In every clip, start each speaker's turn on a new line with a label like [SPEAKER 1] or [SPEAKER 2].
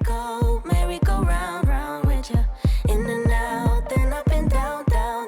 [SPEAKER 1] go, merry-go-round, round with ya. In and out, then up and down, down.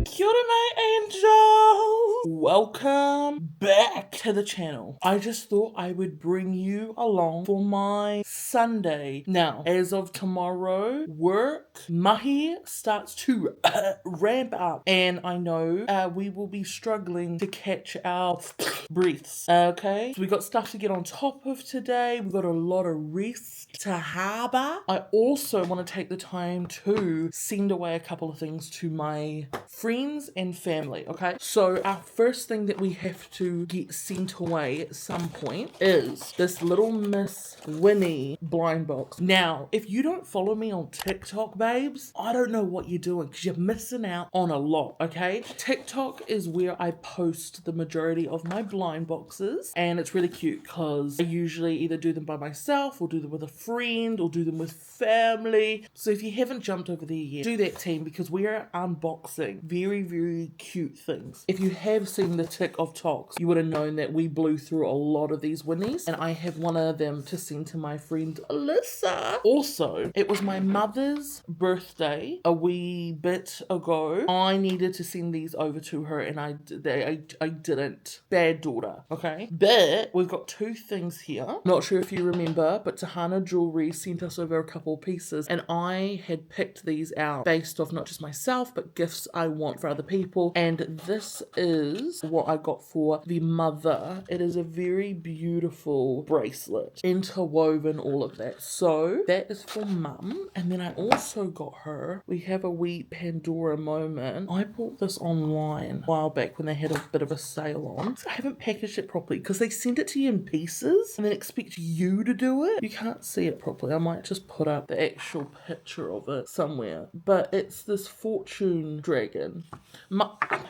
[SPEAKER 2] Kia ora, my angel! Welcome back to the channel. I just thought I would bring you along for my Sunday. Now, as of tomorrow, work, mahi starts to ramp up, and I know we will be struggling to catch our breaths, okay? So we got stuff to get on top of today. We got a lot of rest to harbour. I also want to take the time to send away a couple of things to my friends and family, okay? So our first thing that we have to get sent away at some point is this little Miss Winnie blind box. Now, if you don't follow me on TikTok, babes, I don't know what you're doing because you're missing out on a lot, okay? TikTok is where I post the majority of my blind boxes, and it's really cute because I usually either do them by myself or do them with a friend or do them with family. So if you haven't jumped over there yet, do that, team, because we are unboxing very, very cute things. If you have seen the Tick of Talks, you would have known that we blew through a lot of these Winnies, and I have one of them to send to my friend Alyssa. Also, it was my mother's birthday a wee bit ago. I needed to send these over to her, and I didn't. Bad daughter, okay? But we've got two things here. Not sure if you remember, but Tahana Jewelry sent us over a couple pieces, and I had picked these out based off not just myself, but gifts I want for other people. And this is what I got for the mother. It is a very beautiful bracelet, interwoven, all of that. So that is for mum. And then I also got her, we have a wee Pandora moment. I bought this online a while back when they had a bit of a sale on. So I haven't packaged it properly because they send it to you in pieces and then expect you to do it. You can't see it properly. I might just put up the actual picture of it somewhere. But it's this fortune dragon. Oh my god.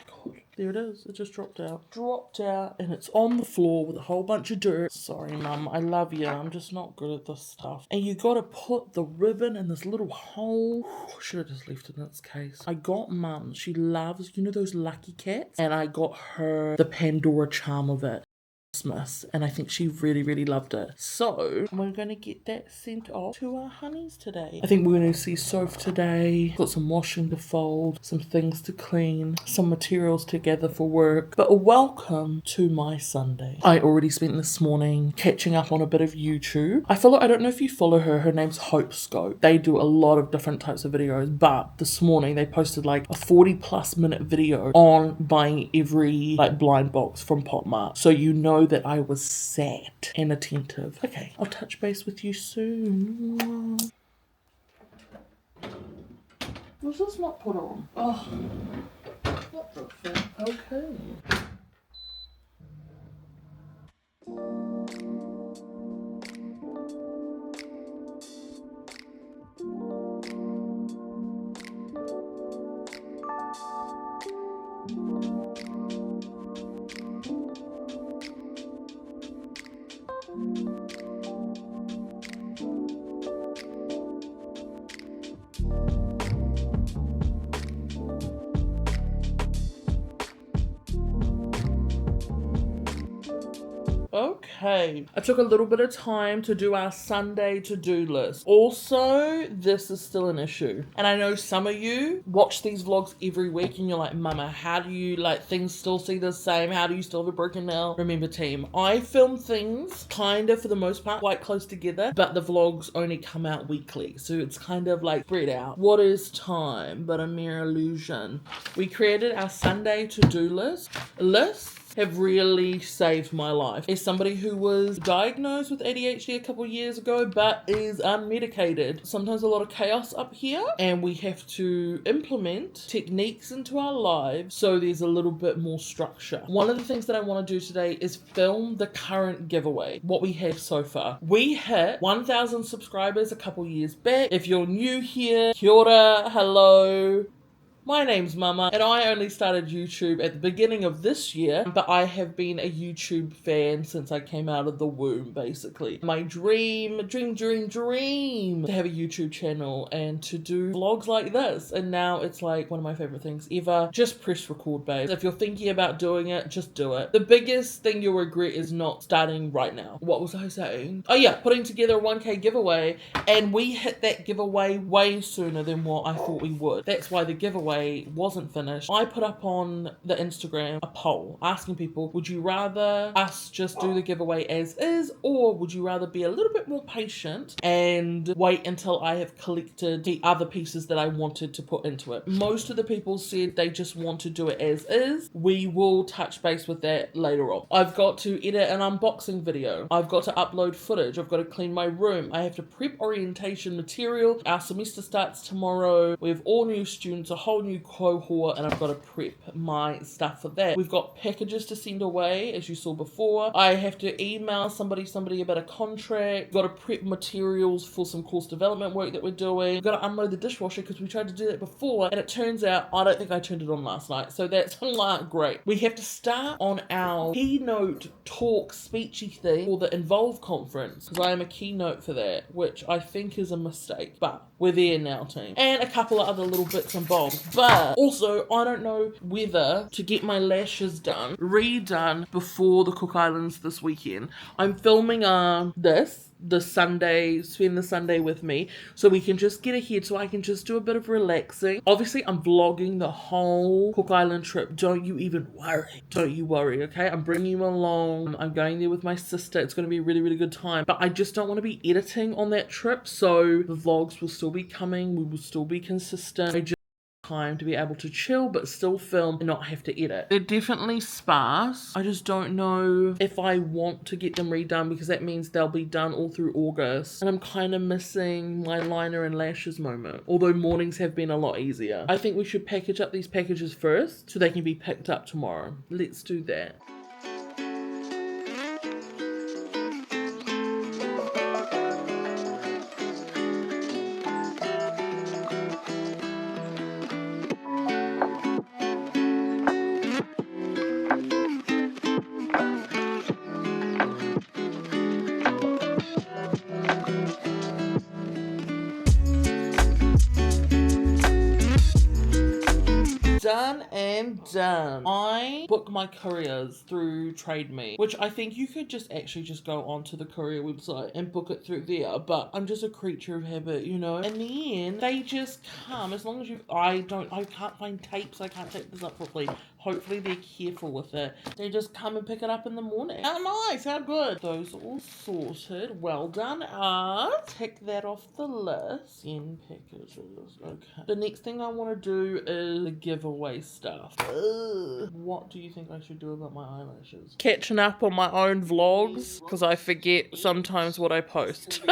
[SPEAKER 2] There it is. It just dropped out. Dropped out, and it's on the floor with a whole bunch of dirt. Sorry, Mum. I love you. I'm just not good at this stuff. And you gotta put the ribbon in this little hole. Should have just left it in its case. I got Mum. She loves, you know, those lucky cats? And I got her the Pandora charm of it. And I think she really, really loved it. So we're going to get that sent off to our honeys today. I think we're going to see Soph today. Got some washing to fold, some things to clean, some materials to gather for work. But welcome to my Sunday. I already spent this morning catching up on a bit of YouTube. I don't know if you follow her. Her name's Hope Scope. They do a lot of different types of videos, but this morning they posted like a 40+ minute video on buying every like blind box from Popmart. So you know that I was sad and attentive. Okay, I'll touch base with you soon. Was this not put on? Oh, what the fuck? Okay. Okay, I took a little bit of time to do our Sunday to-do list. Also, this is still an issue. And I know some of you watch these vlogs every week and you're like, Mama, how do you like things still see the same? How do you still have a broken nail? Remember, team, I film things kind of for the most part quite close together, but the vlogs only come out weekly. So it's kind of like spread out. What is time but a mere illusion? We created our Sunday to-do list. have really saved my life. As somebody who was diagnosed with ADHD a couple years ago but is unmedicated, sometimes a lot of chaos up here, and we have to implement techniques into our lives so there's a little bit more structure. One of the things that I want to do today is film the current giveaway, what we have so far. We hit 1,000 subscribers a couple years back. If you're new here, kia ora, hello. My name's Mama, and I only started YouTube at the beginning of this year, but I have been a YouTube fan since I came out of the womb, basically. My dream to have a YouTube channel and to do vlogs like this, and now it's like one of my favorite things ever. Just press record, babe. If you're thinking about doing it, just do it. The biggest thing you'll regret is not starting right now. What was I saying? Oh yeah, putting together a 1K giveaway, and we hit that giveaway way sooner than what I thought we would. That's why the giveaway wasn't finished. I put up on the Instagram a poll asking people, would you rather us just do the giveaway as is, or would you rather be a little bit more patient and wait until I have collected the other pieces that I wanted to put into it? Most of the people said they just want to do it as is. We will touch base with that later on. I've got to edit an unboxing video. I've got to upload footage. I've got to clean my room. I have to prep orientation material. Our semester starts tomorrow. We have all new students, a whole new cohort, and I've got to prep my stuff for that. We've got packages to send away, as you saw before. I have to email somebody about a contract. Got to prep materials for some course development work that we're doing. We've got to unload the dishwasher because we tried to do that before, and it turns out I don't think I turned it on last night, so that's not great. We have to start on our keynote talk speechy thing for the Involve conference, because I am a keynote for that, which I think is a mistake, but we're there now, team. And a couple of other little bits and bobs. But also, I don't know whether to get my lashes redone before the Cook Islands this weekend. I'm filming the Sunday, spend the Sunday with me, so we can just get ahead, so I can just do a bit of relaxing. Obviously, I'm vlogging the whole Cook Island trip. Don't you even worry. Don't you worry, okay? I'm bringing you along. I'm going there with my sister. It's going to be a really, really good time. But I just don't want to be editing on that trip, so the vlogs will still be coming. We will still be consistent. I just time to be able to chill but still film and not have to edit. They're definitely sparse. I just don't know if I want to get them redone, because that means they'll be done all through August, and I'm kind of missing my liner and lashes moment, although mornings have been a lot easier. I think we should package up these packages first so they can be picked up tomorrow. Let's do that. Done and done. I book my couriers through Trade Me, which I think you could just go onto the courier website and book it through there, but I'm just a creature of habit, you know. And then they just come, as long as I can't find tapes, I can't tape this up properly. Hopefully they're careful with it. They just come and pick it up in the morning. How nice, how good. Those are all sorted. Well done, art. Tick that off the list. 10 packages. Okay. The next thing I want to do is the giveaway stuff. Ugh. What do you think I should do about my eyelashes? Catching up on my own vlogs, because I forget sometimes what I post.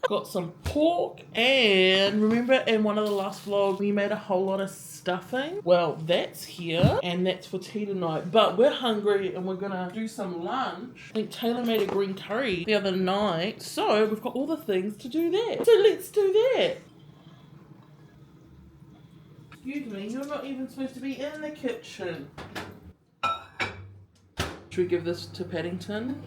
[SPEAKER 2] Got some pork, and remember in one of the last vlogs we made a whole lot of stuffing? Well, that's here, and that's for tea tonight. But we're hungry and we're gonna do some lunch. I think Taylor made a green curry the other night, so we've got all the things to do that. So let's do that. Excuse me, you're not even supposed to be in the kitchen. Should we give this to Paddington?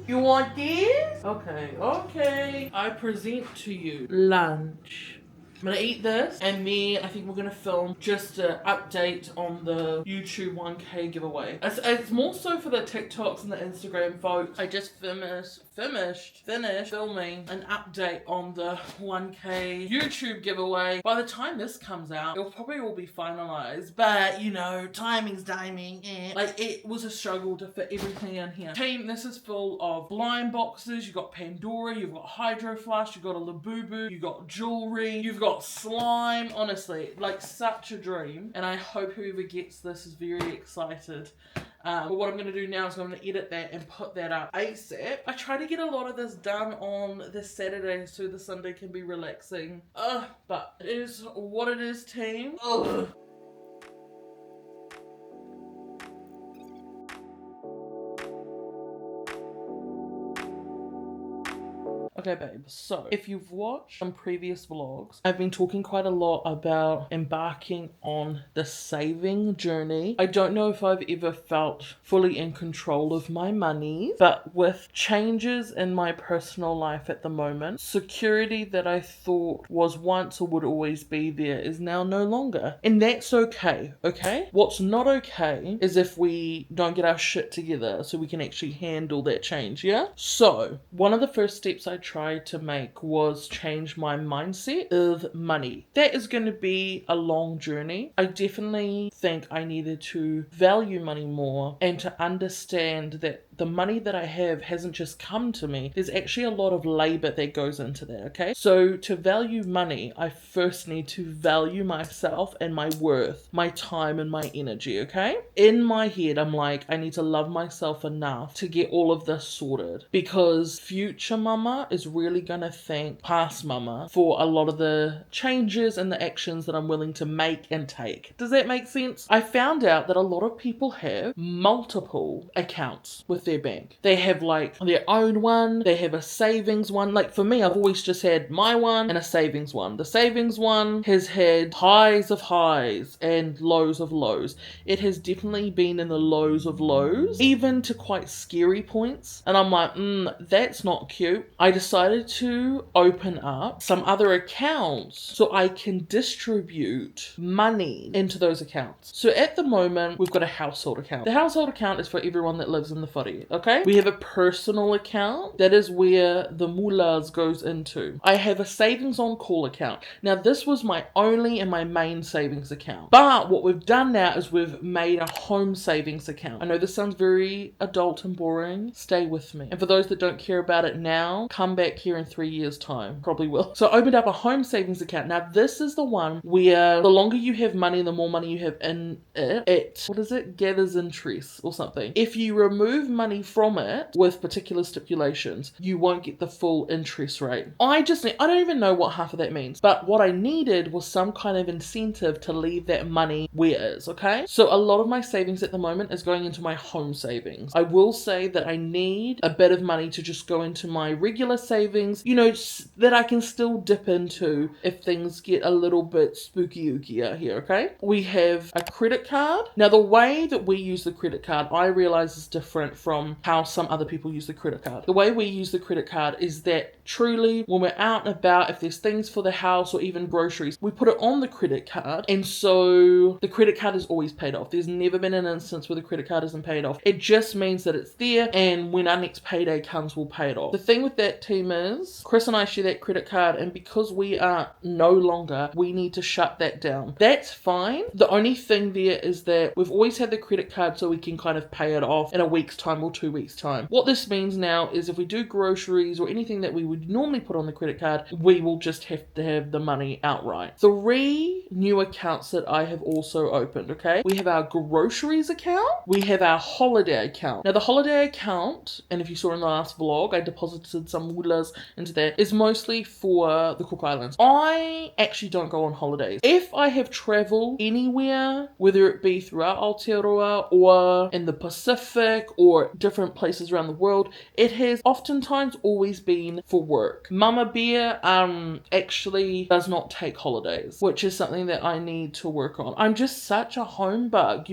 [SPEAKER 2] You want this? Okay. I present to you lunch. I'm gonna eat this, and then I think we're gonna film just an update on the YouTube 1K giveaway. It's more so for the TikToks and the Instagram folks. I just finished filming an update on the 1K YouTube giveaway. By the time this comes out, it'll probably all be finalized, but you know, timing. Like, it was a struggle to fit everything in here. Team, this is full of blind boxes. You've got Pandora, you've got Hydro Flask, you've got a Labubu, you've got jewelry, you've got got slime. Honestly, like such a dream. And I hope whoever gets this is very excited. But what I'm going to do now is I'm going to edit that and put that up ASAP. I try to get a lot of this done on this Saturday so the Sunday can be relaxing. But it is what it is, team. Ugh. Okay, babe, so if you've watched some previous vlogs, I've been talking quite a lot about embarking on the saving journey. I don't know if I've ever felt fully in control of my money, but with changes in my personal life at the moment, security that I thought was once or would always be there is now no longer. And that's okay, okay? What's not okay is if we don't get our shit together so we can actually handle that change, yeah? So, one of the first steps I tried to make was change my mindset of money. That is going to be a long journey. I definitely think I needed to value money more and to understand that the money that I have hasn't just come to me. There's actually a lot of labor that goes into that, okay? So to value money, I first need to value myself and my worth, my time and my energy, okay? In my head, I'm like, I need to love myself enough to get all of this sorted, because future mama is really gonna thank past mama for a lot of the changes and the actions that I'm willing to make and take. Does that make sense? I found out that a lot of people have multiple accounts with their bank. They have like their own one, they have a savings one. Like for me, I've always just had my one and a savings one. The savings one has had highs of highs and lows of lows. It has definitely been in the lows of lows, even to quite scary points. And I'm like, that's not cute. I decided to open up some other accounts so I can distribute money into those accounts. So at the moment, we've got a household account. The household account is for everyone that lives in the whare, okay? We have a personal account. That is where the mulas goes into. I have a savings on call account. Now, this was my only and my main savings account. But what we've done now is we've made a home savings account. I know this sounds very adult and boring. Stay with me. And for those that don't care about it now, come back here in 3 years' time. Probably will. So I opened up a home savings account. Now, this is the one where the longer you have money, the more money you have in it, gathers interest or something. If you remove money from it with particular stipulations, you won't get the full interest rate. I don't even know what half of that means, but what I needed was some kind of incentive to leave that money where it is, okay? So a lot of my savings at the moment is going into my home savings. I will say that I need a bit of money to just go into my regular savings, that I can still dip into if things get a little bit spooky-ooky out here, okay? We have a credit card. Now, the way that we use the credit card, I realize is different from how some other people use the credit card. The way we use the credit card is that truly when we're out and about, if there's things for the house or even groceries, we put it on the credit card, and so the credit card is always paid off. There's never been an instance where the credit card isn't paid off. It just means that it's there, and when our next payday comes, we'll pay it off. The thing with that, team, is Chris and I share that credit card, and because we are no longer, we need to shut that down. That's fine. The only thing there is that we've always had the credit card so we can kind of pay it off in a week's time or 2 weeks' time. What this means now is if we do groceries or anything that we would normally put on the credit card, we will just have to have the money outright. 3 new accounts that I have also opened, okay? We have our groceries account. We have our holiday account. Now, the holiday account, and if you saw in the last vlog, I deposited some mulas into that, is mostly for the Cook Islands. I actually don't go on holidays. If I have traveled anywhere, whether it be throughout Aotearoa or in the Pacific or different places around the world, it has oftentimes always been for work. Mama Bear actually does not take holidays, which is something that I need to work on. I'm just such a home bug,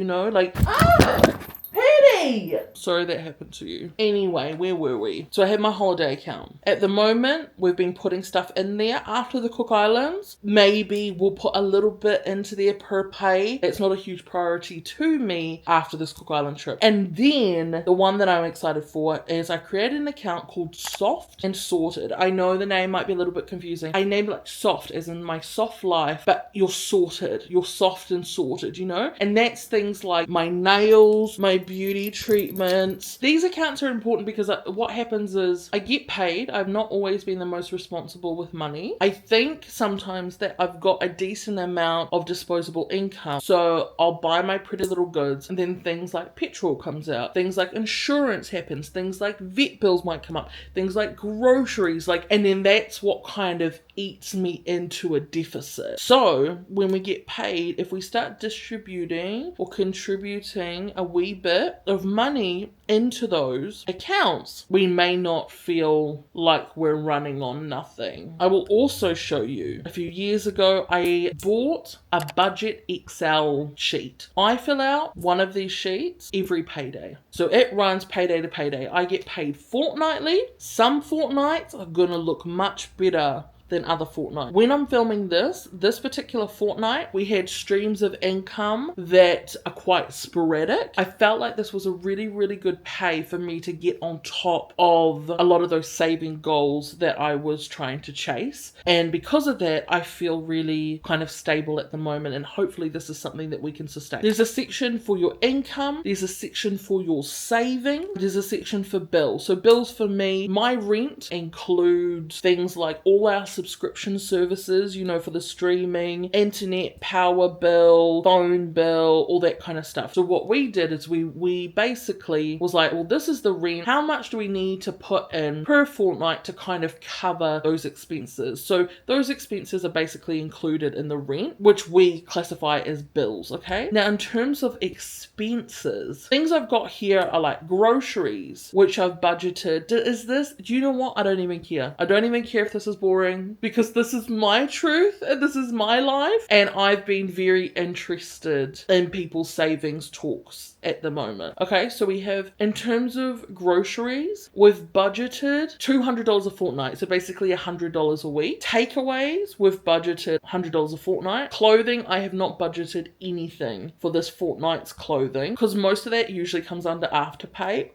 [SPEAKER 2] Patty! Sorry that happened to you. Anyway, where were we? So I have my holiday account. At the moment, we've been putting stuff in there after the Cook Islands. Maybe we'll put a little bit into there per pay. It's not a huge priority to me after this Cook Island trip. And then the one that I'm excited for is I created an account called Soft and Sorted. I know the name might be a little bit confusing. I named it like soft as in my soft life, but you're sorted. You're soft and sorted, And that's things like my nails, my beauty treatments. These accounts are important because what happens is I get paid. I've not always been the most responsible with money. I think sometimes that I've got a decent amount of disposable income. So I'll buy my pretty little goods, and then things like petrol comes out, things like insurance happens, things like vet bills might come up, things like groceries, and then that's what kind of eats me into a deficit. So when we get paid, if we start distributing or contributing a wee bit of money into those accounts, we may not feel like we're running on nothing. I will also show you, a few years ago, I bought a budget Excel sheet. I fill out one of these sheets every payday. So it runs payday to payday. I get paid fortnightly. Some fortnights are gonna look much better than other fortnights. When I'm filming this particular fortnight, we had streams of income that are quite sporadic. I felt like this was a really, really good pay for me to get on top of a lot of those saving goals that I was trying to chase. And because of that, I feel really kind of stable at the moment, and hopefully this is something that we can sustain. There's a section for your income, there's a section for your saving, there's a section for bills. So bills for me, my rent includes things like all our subscription services, for the streaming, internet, power bill, phone bill, all that kind of stuff. So what we did is we basically was like, well, this is the rent. How much do we need to put in per fortnight to kind of cover those expenses? So those expenses are basically included in the rent, which we classify as bills, okay? Now, in terms of expenses, things I've got here are like groceries, which I've budgeted. Do you know what? I don't even care. I don't even care if this is boring, because this is my truth and this is my life, and I've been very interested in people's savings talks at the moment. Okay, so we have, in terms of groceries, we've budgeted $200 a fortnight, so basically $100 a week. Takeaways, we've budgeted $100 a fortnight. Clothing, I have not budgeted anything for this fortnight's clothing, because most of that usually comes under Afterpay.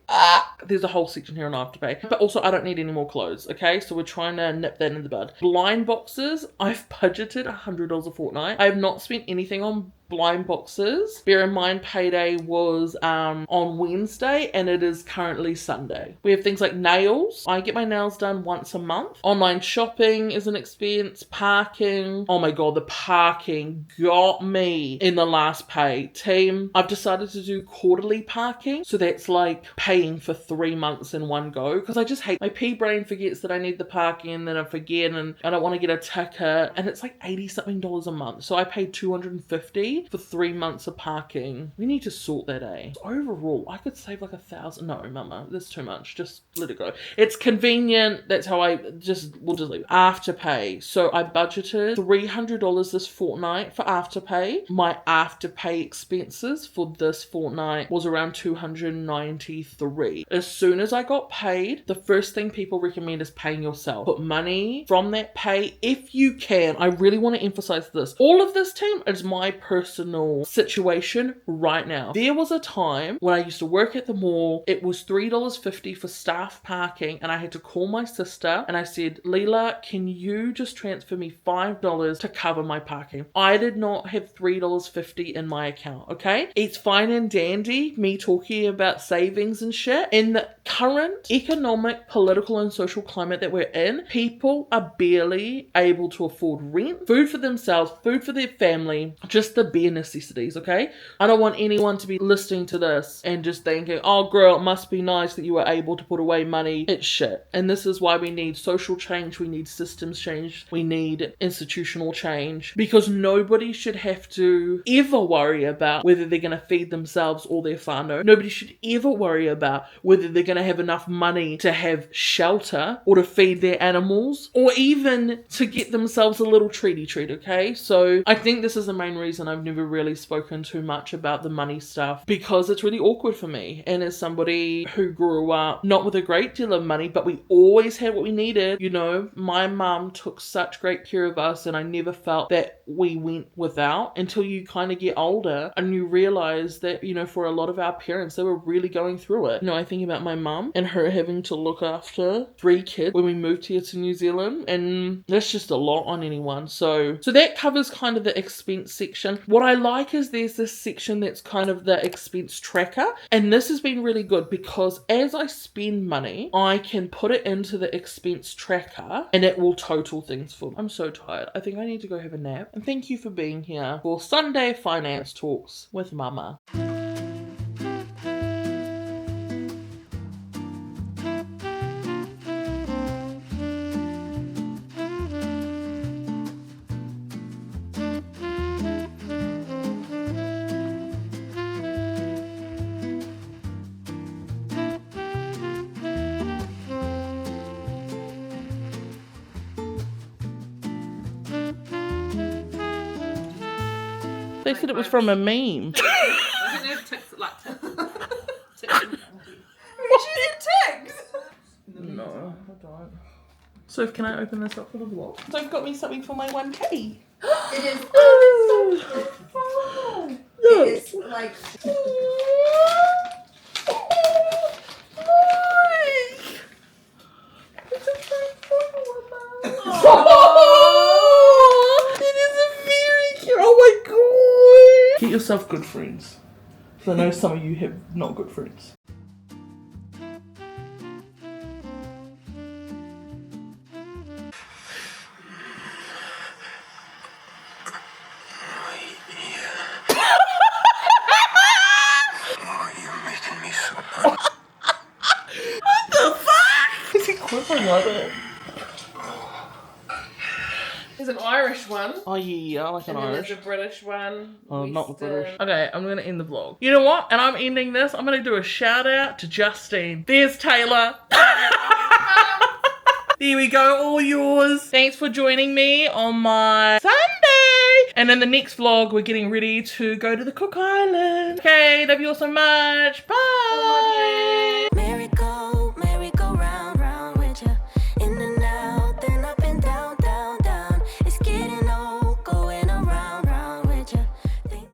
[SPEAKER 2] There's a whole section here on Afterpay, but also I don't need any more clothes, okay? So we're trying to nip that in the bud. Blind boxes, I've budgeted $100 a fortnight. I have not spent anything on blind boxes. Bear in mind, payday was on Wednesday and it is currently Sunday. We have things like nails. I get my nails done once a month. Online shopping is an expense. Parking. Oh my god, the parking got me in the last pay. Team, I've decided to do quarterly parking. So that's like paying for 3 months in one go, because I just hate, my pea brain forgets that I need the parking, and then I forget, and I don't want to get a ticket, and it's like $80 something a month. So I paid $250 for 3 months of parking. We need to sort that, eh? Overall, I could save like $1,000. No, mama, that's too much. Just let it go. It's convenient. That's how we'll just leave it. Afterpay. So I budgeted $300 this fortnight for Afterpay. My Afterpay expenses for this fortnight was around $293. As soon as I got paid, the first thing people recommend is paying yourself. Put money from that pay if you can. I really want to emphasize this. All of this, team, is my personal situation right now. There was a time when I used to work at the mall. It was $3.50 for staff parking, and I had to call my sister and I said, Leela, can you just transfer me $5 to cover my parking? I did not have $3.50 in my account, okay? It's fine and dandy me talking about savings and shit. In the current economic, political, and social climate that we're in, people are barely able to afford rent, food for themselves, food for their family, just the bare necessities, okay? I don't want anyone to be listening to this and just thinking, oh girl, it must be nice that you were able to put away money. It's shit. And this is why we need social change, we need systems change, we need institutional change, because nobody should have to ever worry about whether they're going to feed themselves or their whānau. Nobody should ever worry about whether they're going to have enough money to have shelter or to feed their animals, or even to get themselves a little treat, okay? So I think this is the main reason I've never really spoken too much about the money stuff, because it's really awkward for me. And as somebody who grew up not with a great deal of money, but we always had what we needed, my mum took such great care of us, and I never felt that we went without, until you kind of get older and you realize that, for a lot of our parents, they were really going through it. I think about my mum and her having to look after 3 kids when we moved here to New Zealand, and that's just a lot on anyone. So that covers kind of the expense section. What what I like is there's this section that's kind of the expense tracker, and this has been really good because as I spend money, I can put it into the expense tracker and it will total things for me. I'm so tired. I think I need to go have a nap. And thank you for being here for Sunday Finance Talks with Mama. They said it was from a meme.
[SPEAKER 3] I think they have ticks that like ticks.
[SPEAKER 2] No, I don't. So can I open this up for the vlog? So I've got me something for my 1K.
[SPEAKER 4] It is.
[SPEAKER 2] Oh,
[SPEAKER 4] So fun.
[SPEAKER 2] look.
[SPEAKER 4] It is like.
[SPEAKER 2] It's a fake Oh, it is a very cute. Oh my god! Get yourself good friends. Because I know some of you have not good friends. What the fuck? Is he quivering like that?
[SPEAKER 3] There's an Irish one.
[SPEAKER 2] Oh yeah, I like an
[SPEAKER 3] And then
[SPEAKER 2] Irish.
[SPEAKER 3] there's a British one.
[SPEAKER 2] Oh, not the British.
[SPEAKER 3] Western.
[SPEAKER 2] Okay, I'm gonna end the vlog. You know what? And I'm ending this. I'm gonna do a shout out to Justine. There's Taylor. There we go, all yours. Thanks for joining me on my Sunday. And in the next vlog, we're getting ready to go to the Cook Island. Okay, love you all so much. Bye.